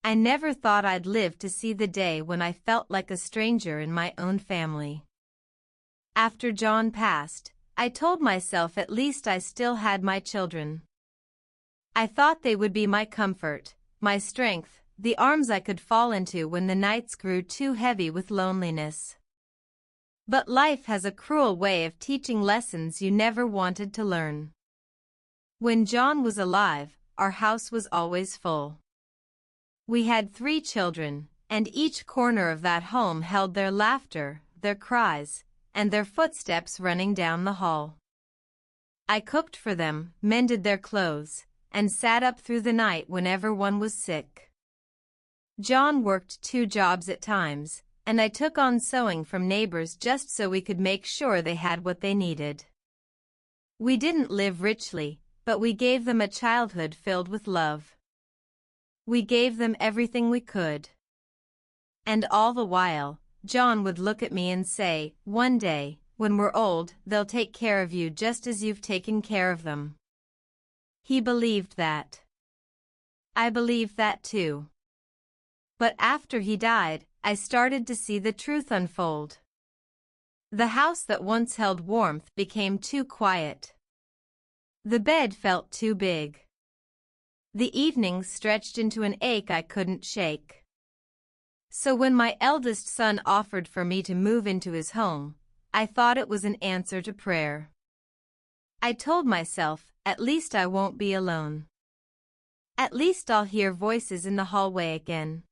I never thought I'd live to see the day when I felt like a stranger in my own family. After John passed, I told myself at least I still had my children. I thought they would be my comfort, my strength, the arms I could fall into when the nights grew too heavy with loneliness. But life has a cruel way of teaching lessons you never wanted to learn. When John was alive, our house was always full. We had 3 children, and each corner of that home held their laughter, their cries, and their footsteps running down the hall. I cooked for them, mended their clothes, and sat up through the night whenever one was sick. John worked 2 jobs at times, and I took on sewing from neighbors just so we could make sure they had what they needed. We didn't live richly, but we gave them a childhood filled with love. We gave them everything we could. And all the while, John would look at me and say, "One day, when we're old, they'll take care of you just as you've taken care of them." He believed that. I believed that too. But after he died, I started to see the truth unfold. The house that once held warmth became too quiet. The bed felt too big. The evenings stretched into an ache I couldn't shake. So when my eldest son offered for me to move into his home, I thought it was an answer to prayer. I told myself, at least I won't be alone. At least I'll hear voices in the hallway again.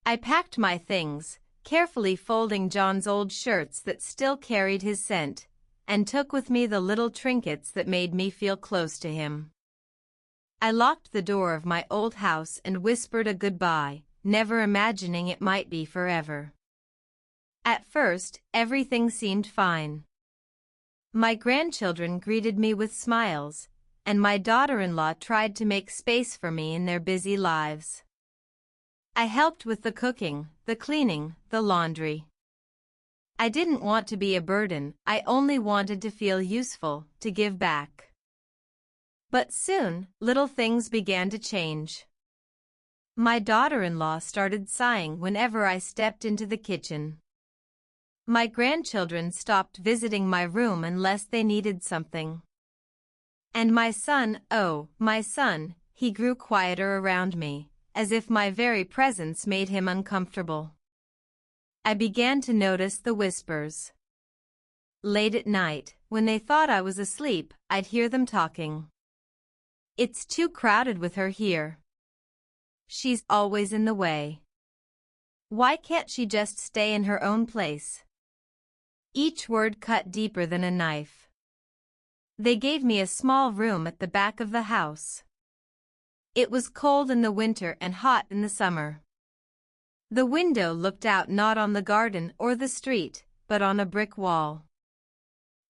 I packed my things, carefully folding John's old shirts that still carried his scent, and took with me the little trinkets that made me feel close to him. I locked the door of my old house and whispered a goodbye, never imagining it might be forever. At first, everything seemed fine. My grandchildren greeted me with smiles, and my daughter-in-law tried to make space for me in their busy lives. I helped with the cooking, the cleaning, the laundry. I didn't want to be a burden, I only wanted to feel useful, to give back. But soon, little things began to change. My daughter-in-law started sighing whenever I stepped into the kitchen. My grandchildren stopped visiting my room unless they needed something. And my son, oh, my son, he grew quieter around me, as if my very presence made him uncomfortable. I began to notice the whispers. Late at night, when they thought I was asleep, I'd hear them talking. "It's too crowded with her here. She's always in the way. Why can't she just stay in her own place?" Each word cut deeper than a knife. They gave me a small room at the back of the house. It was cold in the winter and hot in the summer. The window looked out not on the garden or the street, but on a brick wall.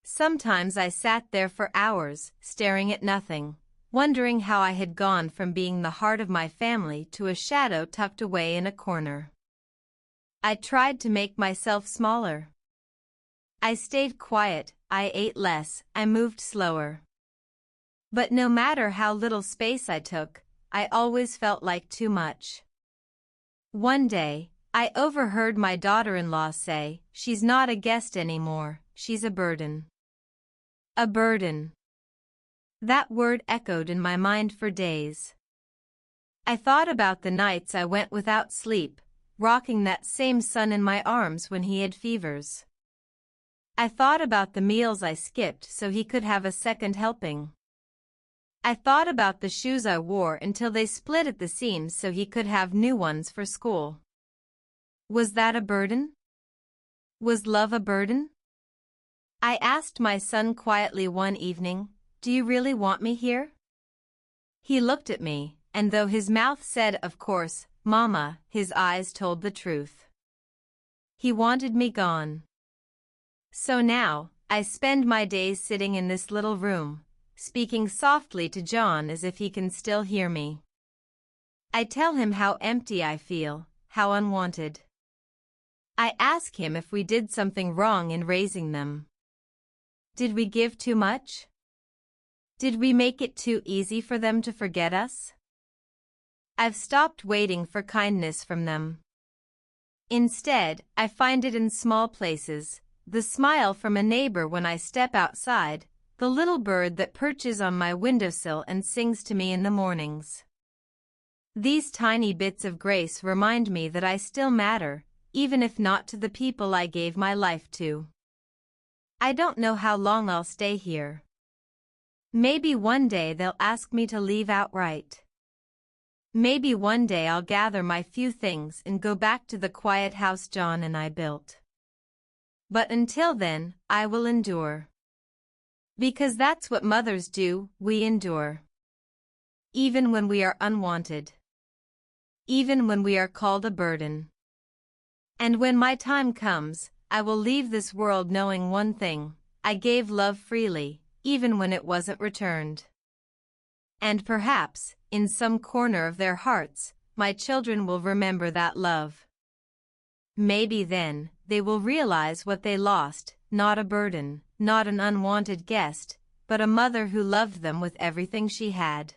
Sometimes I sat there for hours, staring at nothing, wondering how I had gone from being the heart of my family to a shadow tucked away in a corner. I tried to make myself smaller. I stayed quiet, I ate less, I moved slower. But no matter how little space I took, I always felt like too much. One day, I overheard my daughter-in-law say, "She's not a guest anymore, she's a burden." A burden. That word echoed in my mind for days. I thought about the nights I went without sleep, rocking that same son in my arms when he had fevers. I thought about the meals I skipped so he could have a second helping. I thought about the shoes I wore until they split at the seams so he could have new ones for school. Was that a burden? Was love a burden? I asked my son quietly one evening, "Do you really want me here?" He looked at me, and though his mouth said, "Of course, Mama," his eyes told the truth. He wanted me gone. So now, I spend my days sitting in this little room, speaking softly to John as if he can still hear me. I tell him how empty I feel, how unwanted. I ask him if we did something wrong in raising them. Did we give too much? Did we make it too easy for them to forget us? I've stopped waiting for kindness from them. Instead, I find it in small places: the smile from a neighbor when I step outside, the little bird that perches on my windowsill and sings to me in the mornings. These tiny bits of grace remind me that I still matter, even if not to the people I gave my life to. I don't know how long I'll stay here. Maybe one day they'll ask me to leave outright. Maybe one day I'll gather my few things and go back to the quiet house John and I built. But until then, I will endure. Because that's what mothers do, we endure. Even when we are unwanted. Even when we are called a burden. And when my time comes, I will leave this world knowing one thing: I gave love freely, even when it wasn't returned. And perhaps, in some corner of their hearts, my children will remember that love. Maybe then, they will realize what they lost: not a burden, not an unwanted guest, but a mother who loved them with everything she had.